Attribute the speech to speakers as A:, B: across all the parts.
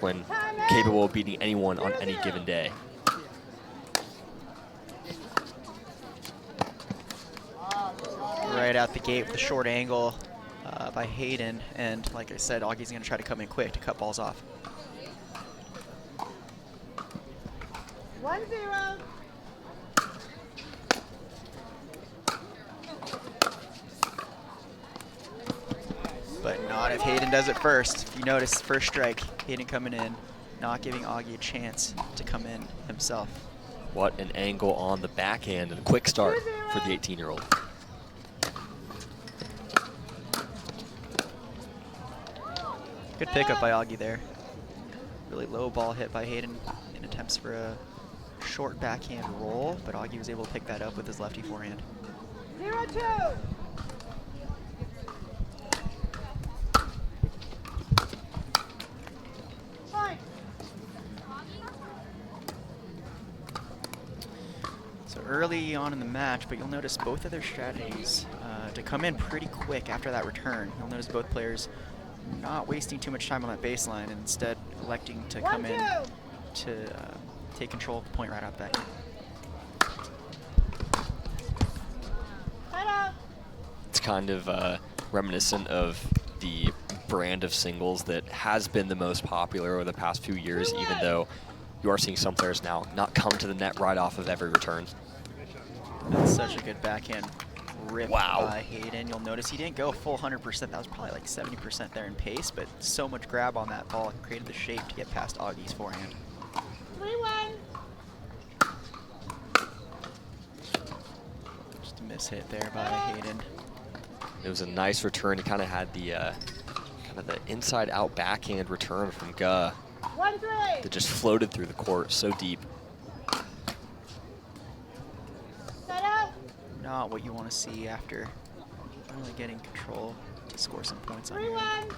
A: when capable of beating anyone on any given day.
B: Right out the gate with a short angle by Hayden, and like I said, Augie's going to try to come in quick to cut balls off.
C: 1-0.
B: But not if Hayden does it first. If you notice, first strike, Hayden coming in, not giving Augie a chance to come in himself.
A: What an angle on the backhand and a quick start for the 18-year-old.
B: Good pickup by Augie there. Really low ball hit by Hayden in attempts for a short backhand roll, but Augie was able to pick that up with his lefty forehand.
C: 0-2.
B: So early on in the match, but you'll notice both of their strategies to come in pretty quick after that return. You'll notice both players not wasting too much time on that baseline and instead electing to come in to take control of the point right out the back.
A: It's kind of reminiscent of the brand of singles that has been the most popular over the past few years, even though you are seeing some players now not come to the net right off of every return.
B: That's such a good backhand rip
A: Wow.
B: by Hayden. You'll notice he didn't go full 100%. That was probably like 70% there in pace, but so much grab on that ball created the shape to get past Augie's forehand.
C: 3-1.
B: Just a miss hit there by Hayden.
A: It was a nice return. He kind of had the inside-out backhand return from Guh
C: 1-3.
A: that just floated through the court so deep.
C: Set up.
B: Not what you want to see after really getting control to score some points on you.
C: 3-1.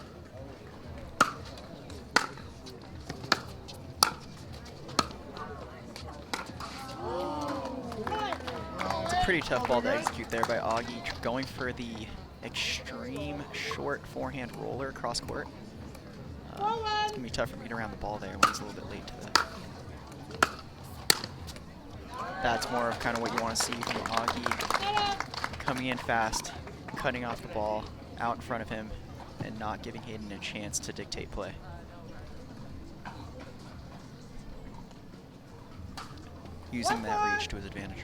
B: It's a pretty tough ball to execute there by Augie, going for the extreme short forehand roller across court. It's going to be tough for me to get around the ball there when he's a little bit late to that. That's more of kind of what you want to see from Augie, coming in fast, cutting off the ball out in front of him, and not giving Hayden a chance to dictate play. Using that reach to his advantage.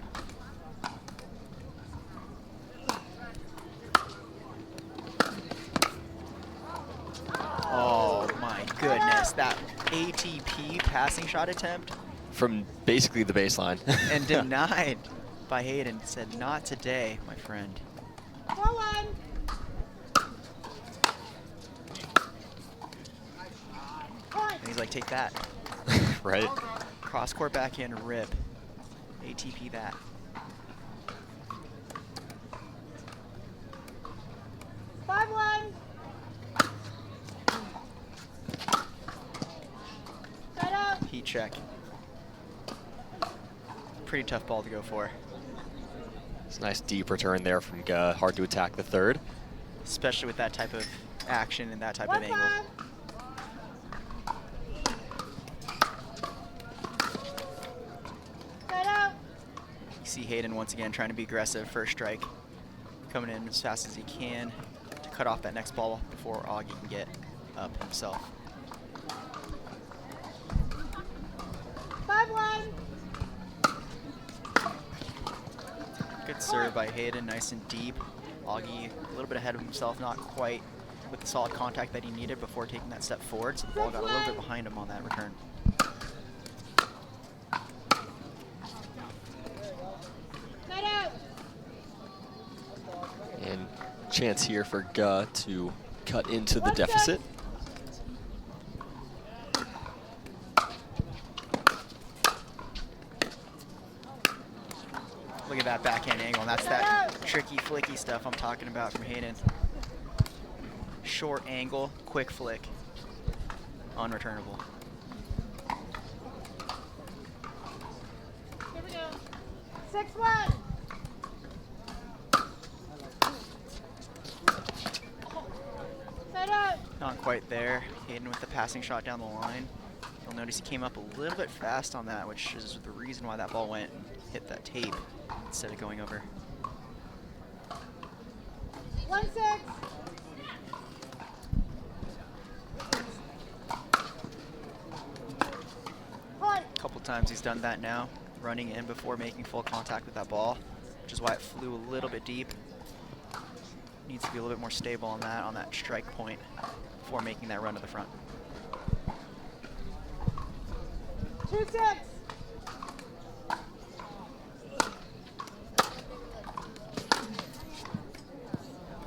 B: Oh my goodness, that ATP passing shot attempt.
A: From basically the baseline.
B: And denied by Hayden. Said, not today, my friend.
C: 4-1.
B: And he's like, take that.
A: Right?
B: Cross court backhand rip. ATP that. Heat check. Pretty tough ball to go for.
A: It's a nice deep return there from Guh. Hard to attack the third.
B: Especially with that type of action and that type of angle. You see Hayden once again trying to be aggressive. First strike. Coming in as fast as he can to cut off that next ball before Augie can get up himself.
C: 5-1.
B: Good serve by Hayden, nice and deep. Augie a little bit ahead of himself, not quite with the solid contact that he needed before taking that step forward, so the ball got a little bit behind him on that return.
A: And chance here for Guh to cut into the deficit.
B: Look at that backhand angle, and that's that tricky, flicky stuff I'm talking about from Hayden. Short angle, quick flick, unreturnable.
C: Here we go. 6-1.
B: Not quite there. Hayden with the passing shot down the line. You'll notice he came up a little bit fast on that, which is the reason why that ball went and hit that tape instead of going over.
C: 1-6. Point.
B: A couple times he's done that now, running in before making full contact with that ball, which is why it flew a little bit deep. Needs to be a little bit more stable on that strike point before making that run to the front.
C: 2-6.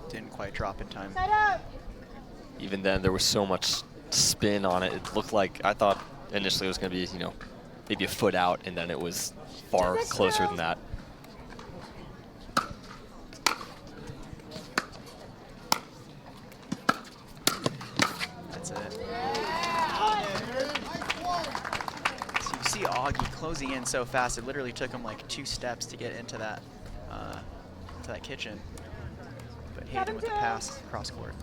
B: Didn't quite drop in time.
C: Side out.
A: Even then, there was so much spin on it. It looked like, I thought initially it was going to be, you know, maybe a foot out, and then it was far closer than that.
B: That's it. So you see Augie closing in so fast, it literally took him like 2 steps to get into that kitchen. But Hayden with the pass cross court.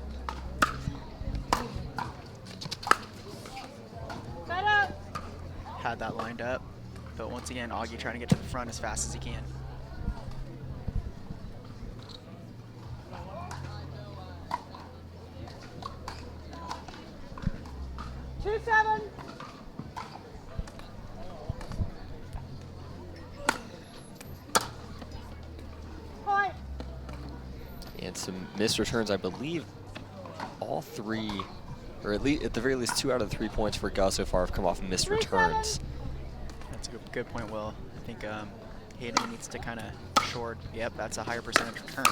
C: Side out.
B: Had that lined up, but once again, Augie trying to get to the front as fast as he can.
C: Two 7. Point.
A: And some missed returns, I believe all 3, or at the very least 2 out of the 3 points for Gus so far have come off missed returns.
B: That's a good point, Will. I think Hayden needs to kind of short. Yep, that's a higher percentage return.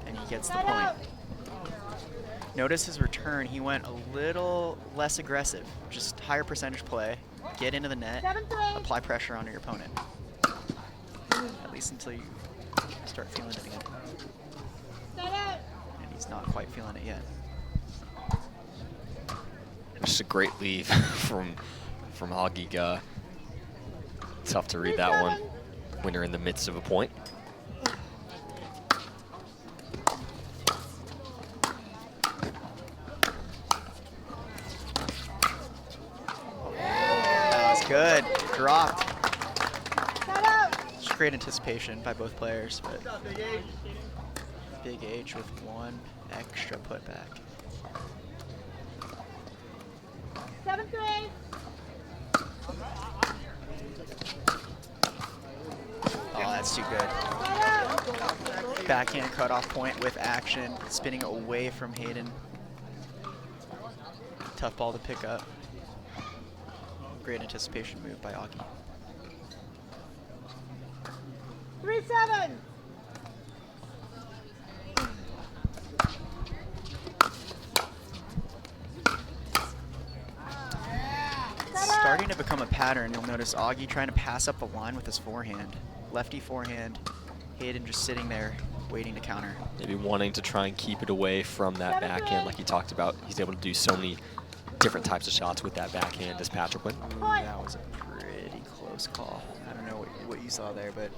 B: And he gets the
C: Side
B: point.
C: out.
B: Notice his return, he went a little less aggressive. Just higher percentage play, get into the net,
C: 7-3.
B: apply pressure onto your opponent. At least until you start feeling it again.
C: Side out.
B: And he's not quite feeling it yet.
A: Just a great leave from Augie. Tough to read that one when you're in the midst of a point.
B: That was good. Dropped.
C: Side out.
B: Just great anticipation by both players, but Big H with 1 extra putback.
C: 7-3.
B: Oh, that's too good.
C: Side out.
B: Backhand cutoff point with action, spinning away from Hayden. Tough ball to pick up. Great anticipation move by Augie.
C: 3-7.
B: Starting to become a pattern. You'll notice Augie trying to pass up the line with his forehand. Lefty forehand. Hayden just sitting there waiting to counter.
A: Maybe wanting to try and keep it away from that backhand like he talked about. He's able to do so many different types of shots with that backhand as Patriquin.
B: Ooh, that was a pretty close call. I don't know what you saw there, but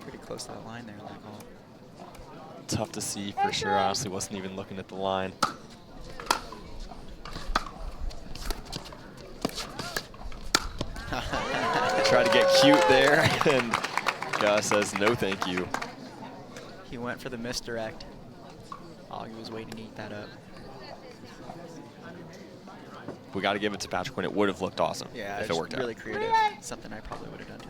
B: pretty close to that line there on that call.
A: Tough to see for sure. I honestly wasn't even looking at the line. Try to get cute there, and Gus says no thank you.
B: He went for the misdirect. Augie was waiting to eat that up.
A: We got to give it to Patriquin. It would have looked awesome
B: Yeah,
A: if
B: it's
A: it worked
B: really
A: out.
B: creative. Something I probably would have done too.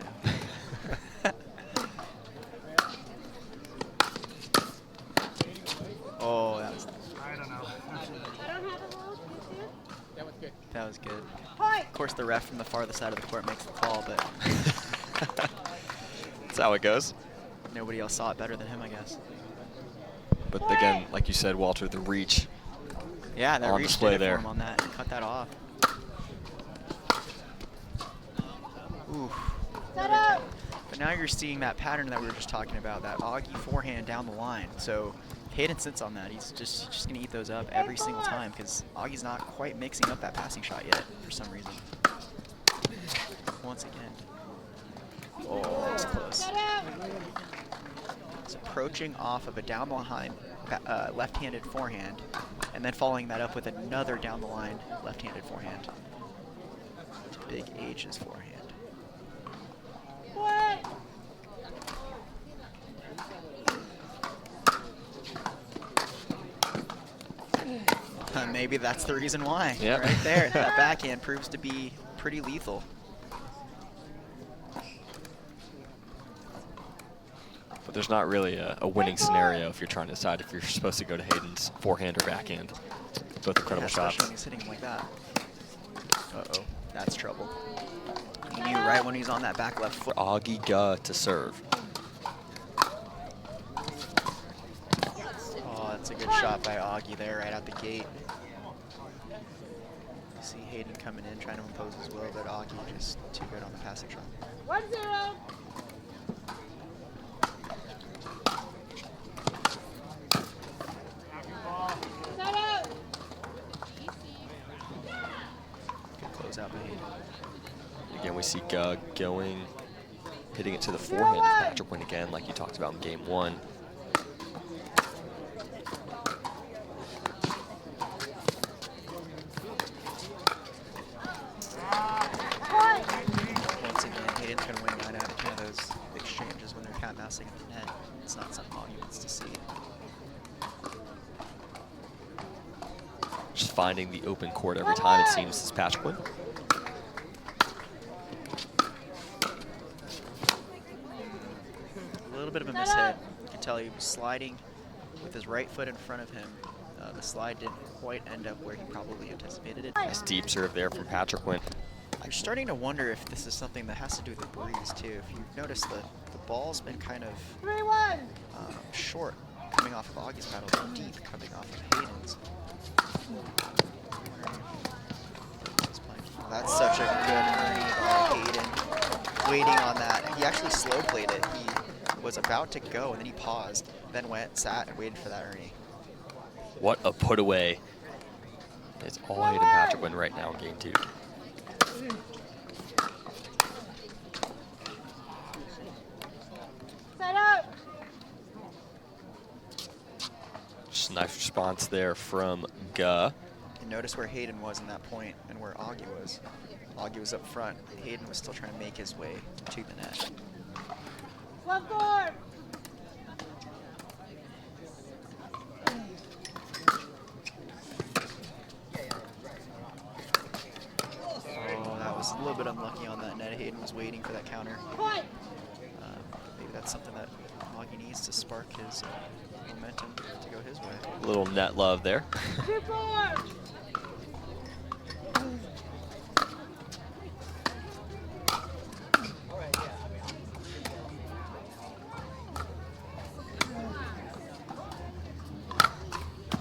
B: Oh, that was
C: I don't have a rule.
B: that was good.
C: Point.
B: Of course, the ref from the farther side of the court makes the call, but
A: That's how it goes.
B: nobody else saw it better than him, I guess.
A: But again, like you said, Walter, the reach.
B: Yeah, that
A: On
B: reach
A: display
B: did it
A: there.
B: for him on that. Cut that off. Ooh.
C: Side out.
B: But now you're seeing that pattern that we were just talking about, that Augie forehand down the line. So Hayden sits on that. He's just going to eat those up every single time because Augie's not quite mixing up that passing shot yet for some reason. Once again. Oh, that was close.
C: Side out.
B: It's approaching off of a down behind left-handed forehand. And then following that up with another down the line left-handed forehand. To big H's forehand.
C: What?
B: Maybe that's the reason why.
A: Yep.
B: Right there. That backhand proves to be pretty lethal.
A: But there's not really a winning scenario if you're trying to decide if you're supposed to go to Hayden's forehand or backhand. Both incredible shots.
B: Especially when he's hitting him like that. Uh-oh, that's trouble. He knew right when he's on that back left foot.
A: Augie Guh to serve.
B: Oh, that's a good shot by Augie there right out the gate. You see Hayden coming in, trying to impose his will, but Augie just too good on the passing shot.
C: 1-0. Set up.
B: Good closeout by Hayden.
A: Again, we see Guh going, hitting it to the forehand of Patriquin again, like you talked about in game 1.
B: Once again, Hayden's going to win 9 out of 10 of those exchanges when they're cat mousing at the net. It's not something Augie wants to see.
A: Just finding the open court every time, it seems, is Patriquin.
B: A little bit of a mishit. You can tell he was sliding with his right foot in front of him. The slide didn't quite end up where he probably anticipated it.
A: Nice deep serve there from Patriquin.
B: I'm starting to wonder if this is something that has to do with the breeze too. If you've noticed, the ball's been kind of
C: 3-1.
B: short coming off of Augie's paddle, but deep coming off of Hayden's. Oh, that's such a good ernie by Hayden. Waiting on that. He actually slow played it. He was about to go and then he paused, then went, sat, and waited for that ernie.
A: What a put away. It's all Hayden Patriquin right now in game 2.
C: Set up.
A: Just a nice response there from Guh.
B: And notice where Hayden was in that point and where Augie was. Augie was up front. Hayden was still trying to make his way to the net.
C: Left guard.
B: Oh, that was a little bit unlucky on that net. Hayden was waiting for that counter.
C: Point.
B: Maybe that's something that Augie needs to spark his momentum to go his way.
A: A little net love there.
C: 2-4.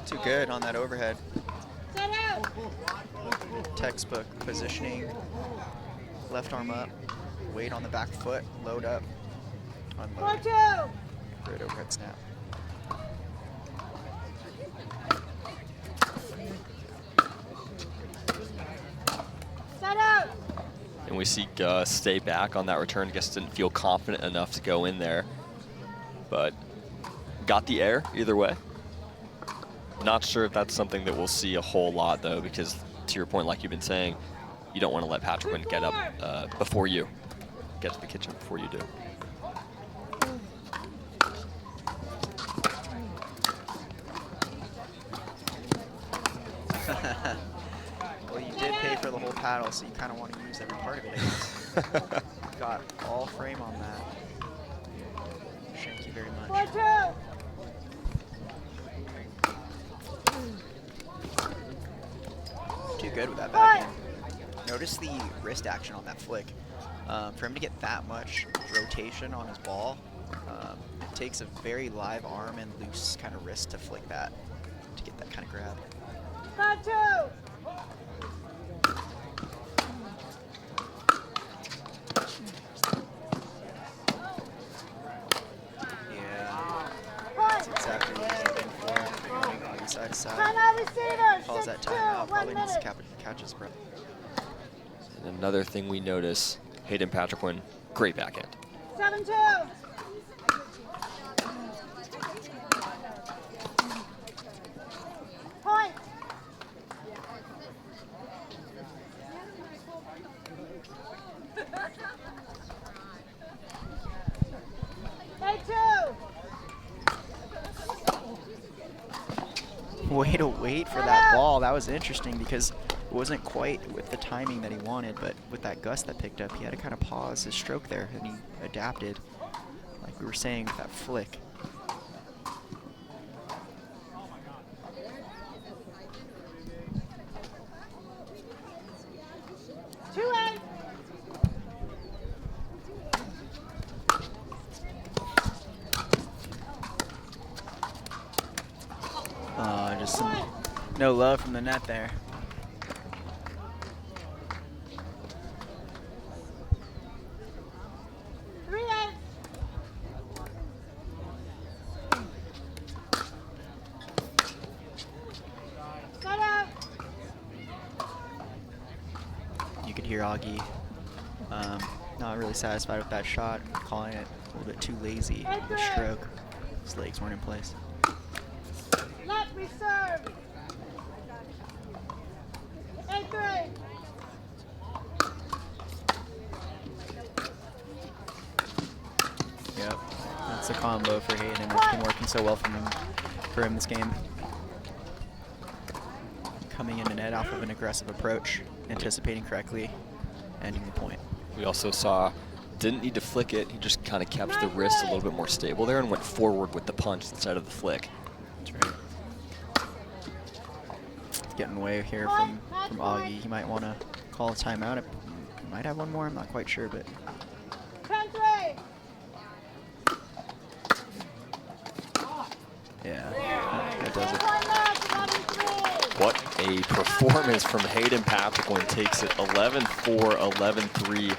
B: Too good on that overhead.
C: Set out.
B: Textbook positioning. Left arm up. Weight on the back foot. Load up. Unload.
C: 4-2.
B: Great overhead snap.
C: Set out.
A: And we see Guh stay back on that return. Guess didn't feel confident enough to go in there. But got the air either way. Not sure if that's something that we'll see a whole lot, though, because to your point, like you've been saying, you don't want to let Patriquin get up before you. Get to the kitchen before you do.
B: Well, you did pay for the whole paddle, so you kind of want to use every part of it, I guess. Got all frame on that. Thank you very much.
C: 4-2.
B: Too good with that backhand. Notice the wrist action on that flick. For him to get that much rotation on his ball, it takes a very live arm and loose kind of wrist to flick that, to get that kind of grab.
C: 5-2.
B: Yeah,
C: Point.
B: that's exactly what he's looking for. Going Augie side to side.
C: Timeout receiver.
B: Calls that
C: 6-2.
B: timeout.
C: 1
B: Probably needs to
C: minute.
B: catch his breath.
A: And another thing we notice, Hayden Patriquin, great backhand.
C: 7-2. Point.
B: way to wait for that ball. That was interesting because it wasn't quite with the timing that he wanted, but with that gust that picked up, he had to kind of pause his stroke there, and he adapted, like we were saying, with that flick. Just no love from the net there. You could hear Augie not really satisfied with that shot, calling it a little bit too lazy. The stroke, his legs weren't in place.
C: Let me serve. 8-3.
B: Yep, that's a combo for Hayden. It's been working so well for him this game. Coming in the net off of an aggressive approach, anticipating correctly, ending the point.
A: We also saw, didn't need to flick it. He just kind of kept the wrist a little bit more stable there and went forward with the punch instead of the flick.
B: That's right. Getting away here from Augie. He might want to call a timeout. He might have one more. I'm not quite sure, but
C: 10-3.
B: yeah, that does it.
A: What a performance from Hayden Patriquin. Takes it 11-4, 11-3.